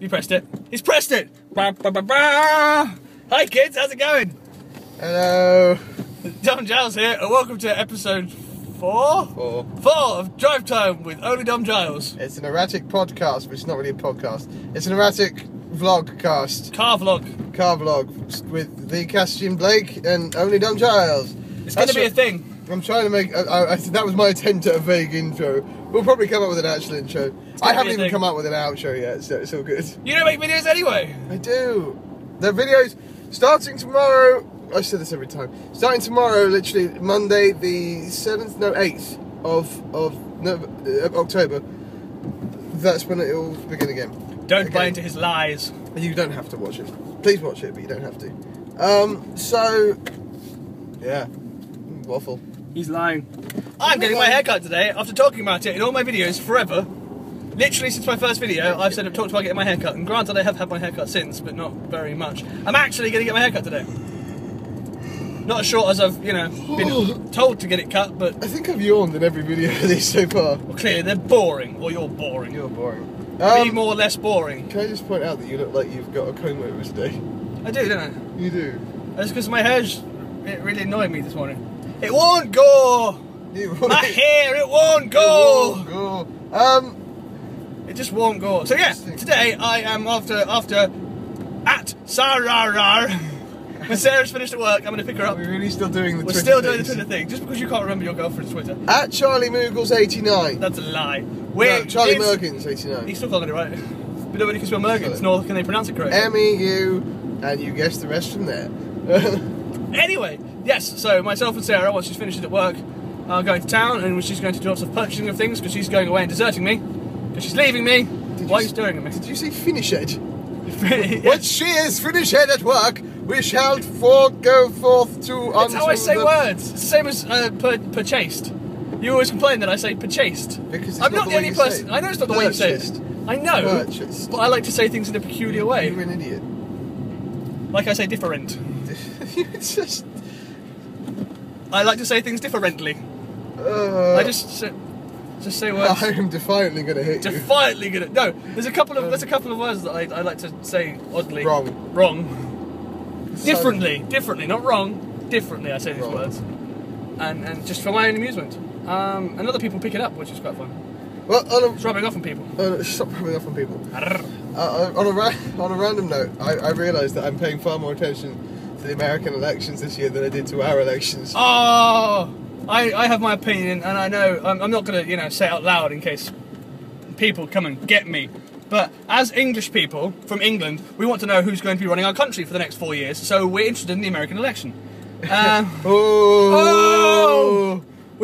You pressed it. He's pressed it! Ba, ba, ba, ba. Hi kids, how's it going? Hello. Dom Giles here, and welcome to episode 4? 4 of Drive Time with Only Dom Giles. It's an erratic podcast, but it's not really a podcast. It's an erratic vlogcast. Car vlog. Car vlog with the Cassian Blake and Only Dom Giles. It's going to be a thing. I'm trying to make... that was my attempt at a vague intro. We'll probably come up with an actual intro. I haven't even come up with an outro yet, so it's all good. You don't make videos anyway. I do. The videos starting tomorrow... I said this every time. Starting tomorrow, literally Monday the 7th, no 8th of October. That's when it will begin again. Don't buy into his lies. You don't have to watch it. Please watch it, but you don't have to. So, yeah, waffle. He's lying. I'm getting my haircut today after talking about it in all my videos forever. Literally since my first video, I've said I've talked about getting my haircut, and granted I have had my haircut since, but not very much. I'm actually going to get my haircut today. Not as short as I've, been told to get it cut, but... I think I've yawned in every video of these so far. Well, clearly they're boring, or you're boring. You're boring. Be more or less boring. Can I just point out that you look like you've got a comb over today? I do, don't I? You do. That's because my hair's... It really annoyed me this morning. It won't go! My hair, it won't go! It won't go. It just won't go. So yeah, today I am after at Sararar. When Sarah's finished at work, I'm going to pick her up. We're really still doing the We're Twitter still doing things. the Twitter thing, just because you can't remember your girlfriend's Twitter. At Charlie Moogles 89. That's a lie. No, Charlie Merkins 89. He's still calling it right. But nobody can spell Merkins, nor can they pronounce it correctly. M-E-U, and you guess the rest from there. Anyway, yes, so myself and Sarah, once she's finished at work, are going to town, and she's going to do lots of purchasing of things, because she's going away and deserting me, because she's leaving me. Why are you staring at me? Did you say finish it? Yes. When she is finished at work, we shall go forth to... That's how I say words. It's the same as purchased. You always complain that I say purchased. Because I'm not the only person. I know it's not the way you say it. I know. Purchased. But I like to say things in a peculiar way. You're an idiot. Like I say different. It's just... I like to say things differently. I just say words. I am defiantly going to hit you. Defiantly gonna... No, there's a couple of words that I like to say oddly. Wrong. Differently, not wrong. Differently, I say these words, and just for my own amusement. And other people pick it up, which is quite fun. Well, it's rubbing off on people. Stop rubbing off on people. On a random note, I realised that I'm paying far more attention to the American elections this year than I did to our elections. Oh, I have my opinion, and I know I'm not going to say it out loud in case people come and get me. But as English people from England, we want to know who's going to be running our country for the next 4 years, so we're interested in the American election. We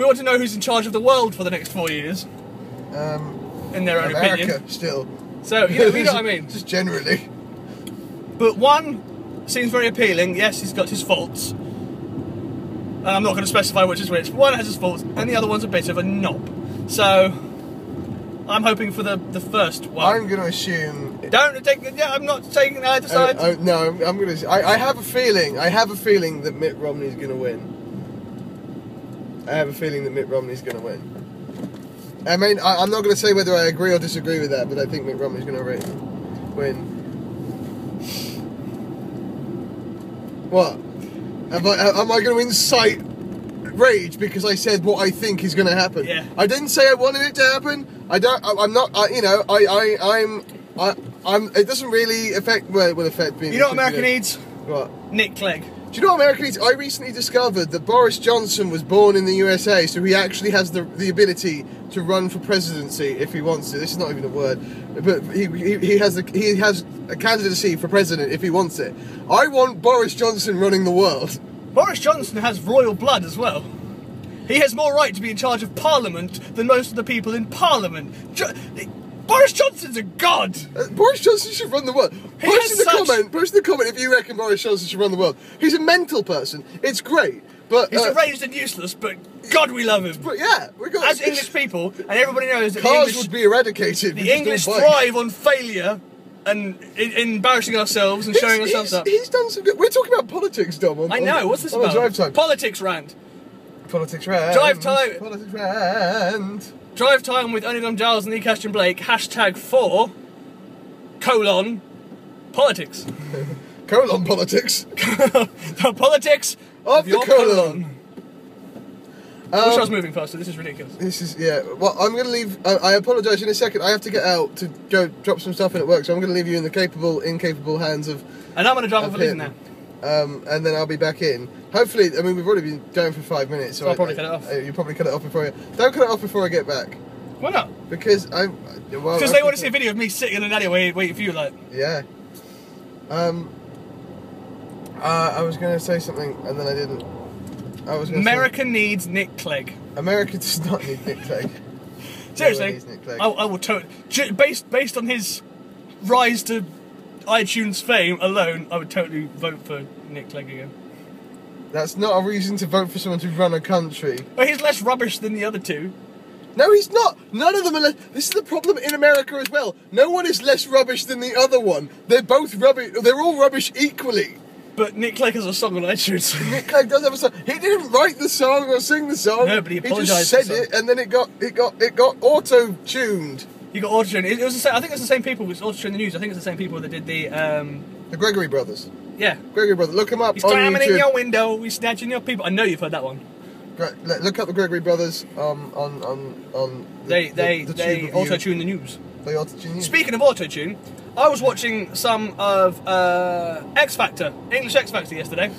want to know who's in charge of the world for the next 4 years. In their own America, opinion. Still. So, you know what I mean? Just generally. But one seems very appealing. Yes, he's got his faults. And I'm not going to specify which is which. One has his faults, and the other one's a bit of a knob. So... I'm hoping for the first one. I'm going to assume... Don't take... Yeah, I'm not taking either side. No, I'm going to... I have a feeling that Mitt Romney's going to win. I have a feeling that Mitt Romney's going to win. I mean, I'm not going to say whether I agree or disagree with that, but I think Mitt Romney's going to win. What? Am I going to incite rage because I said what I think is going to happen? Yeah. I didn't say I wanted it to happen. I'm not. It doesn't really affect. Well, it will affect me. You know what America needs? What? Nick Clegg. Do you know what America needs? I recently discovered that Boris Johnson was born in the USA, so he actually has the ability to run for presidency if he wants to. This is not even a word, but he has a candidacy for president if he wants it. I want Boris Johnson running the world. Boris Johnson has royal blood as well. He has more right to be in charge of Parliament than most of the people in Parliament. Boris Johnson's a god! Boris Johnson should run the world. Post in the comment if you reckon Boris Johnson should run the world. He's a mental person. It's great. But he's deranged and useless, but God, we love him. But yeah, as English people, and everybody knows that cars would be eradicated. The English thrive on failure and embarrassing ourselves and showing ourselves up. He's done some good... We're talking about politics, Dom. I know. What's this about? Drive Time. Politics rant. Politics rant. Drive Time. Politics rant. Drive Time with Only Dom Giles and the Cassian Blake. #4. colon politics. Colon politics. The politics of the your colon. I wish I was moving faster. This is ridiculous. This is, yeah. Well, I'm going to leave. I apologise in a second. I have to get out to go drop some stuff in at work, so I'm going to leave you in the incapable hands of. And I'm going to drive off for Liz now. And then I'll be back in. Hopefully, I mean, we've already been going for 5 minutes, so I'll probably cut it off. You probably cut it off before you. Don't cut it off before I get back. Why not? Because Because they want to see a video of me sitting in an alleyway waiting for you, like. Yeah. I was going to say something and then I didn't. America needs Nick Clegg. America does not need Nick Clegg. Seriously, I will totally. Based on his rise to iTunes fame alone, I would totally vote for Nick Clegg again. That's not a reason to vote for someone to run a country. But he's less rubbish than the other two. No, he's not. None of them are less. This is the problem in America as well. No one is less rubbish than the other one. They're both rubbish. They're all rubbish equally. But Nick Clegg has a song on iTunes. Nick Clegg does have a song. He didn't write the song or sing the song. No, but he apologised. He just said it, and then it got auto-tuned. You got auto-tuned. It was the same, I think it's the same people. It's auto-tuned the news. I think it's the same people that did the Gregory Brothers. Yeah. Gregory Brothers. Look them up He's on climbing YouTube. in your window. He's snatching your people. I know you've heard that one. Look up the Gregory Brothers on They tube auto-tune the news. They auto-tune news. Speaking of auto-tune, I was watching some of X Factor, English X Factor yesterday.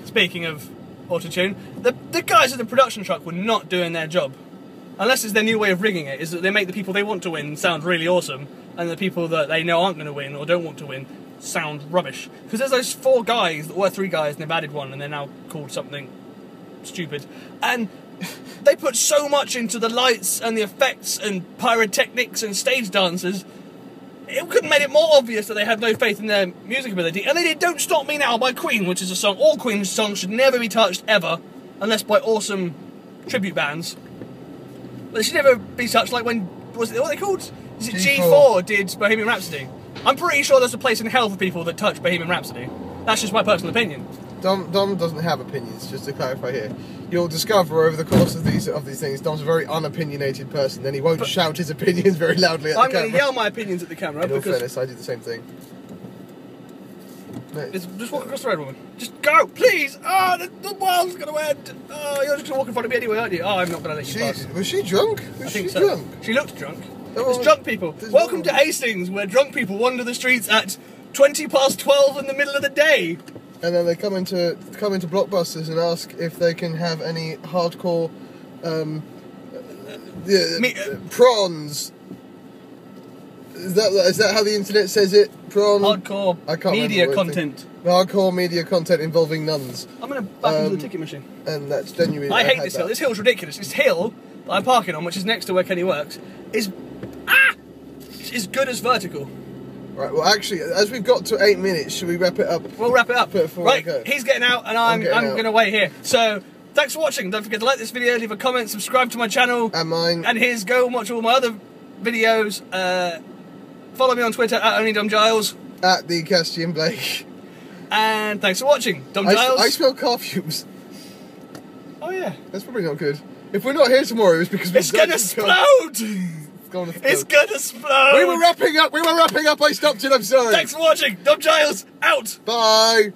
Speaking of auto-tune, the guys in the production truck were not doing their job. Unless it's their new way of rigging it, is that they make the people they want to win sound really awesome, and the people that they know aren't going to win or don't want to win sound rubbish. Because there's those 4 guys that were 3 guys and they've added one and they're now called something stupid. And they put so much into the lights and the effects and pyrotechnics and stage dances, it could have made it more obvious that they had no faith in their music ability. And they did Don't Stop Me Now by Queen, which is a song, all Queen songs should never be touched ever, unless by awesome tribute bands. But they should never be touched like when, what are they called? Is it G4 did Bohemian Rhapsody? I'm pretty sure there's a place in hell for people that touch Bohemian Rhapsody. That's just my personal opinion. Dom doesn't have opinions, just to clarify here. You'll discover over the course of these things, Dom's a very unopinionated person, and he won't shout his opinions very loudly at the camera. I'm going to yell my opinions at the camera. In all fairness, I do the same thing. No. Just walk across the road, woman. Just go, please! Oh, the world's going to end! Oh, you're just going to walk in front of me anyway, aren't you? Oh, I'm not going to let you pass. Was she drunk? I think so. Drunk? She looked drunk. Oh, it's drunk people. Welcome to Hastings, where drunk people wander the streets at 12:20 in the middle of the day. And then they come into Blockbusters and ask if they can have any hardcore prawns. Is that how the internet says it? Prawn. Hardcore media content. Hardcore media content involving nuns. I'm going to back into the ticket machine. And that's genuine. I hate this hill. This hill's ridiculous. This hill that I'm parking on, which is next to where Kenny works, is good as vertical. Right, well actually, as we've got to 8 minutes, should we wrap it up? We'll wrap it up. Right, he's getting out and I'm going to wait here. So, thanks for watching. Don't forget to like this video, leave a comment, subscribe to my channel. And mine. And go and watch all my other videos. Follow me on Twitter at OnlyDomGiles. At the Castian Blake. And thanks for watching. Dom Giles. I smell car fumes. Oh yeah. That's probably not good. If we're not here tomorrow, it's because it's gonna explode! It's gonna explode! We were wrapping up, I stopped it, I'm sorry. Thanks for watching. Dom Giles, out! Bye!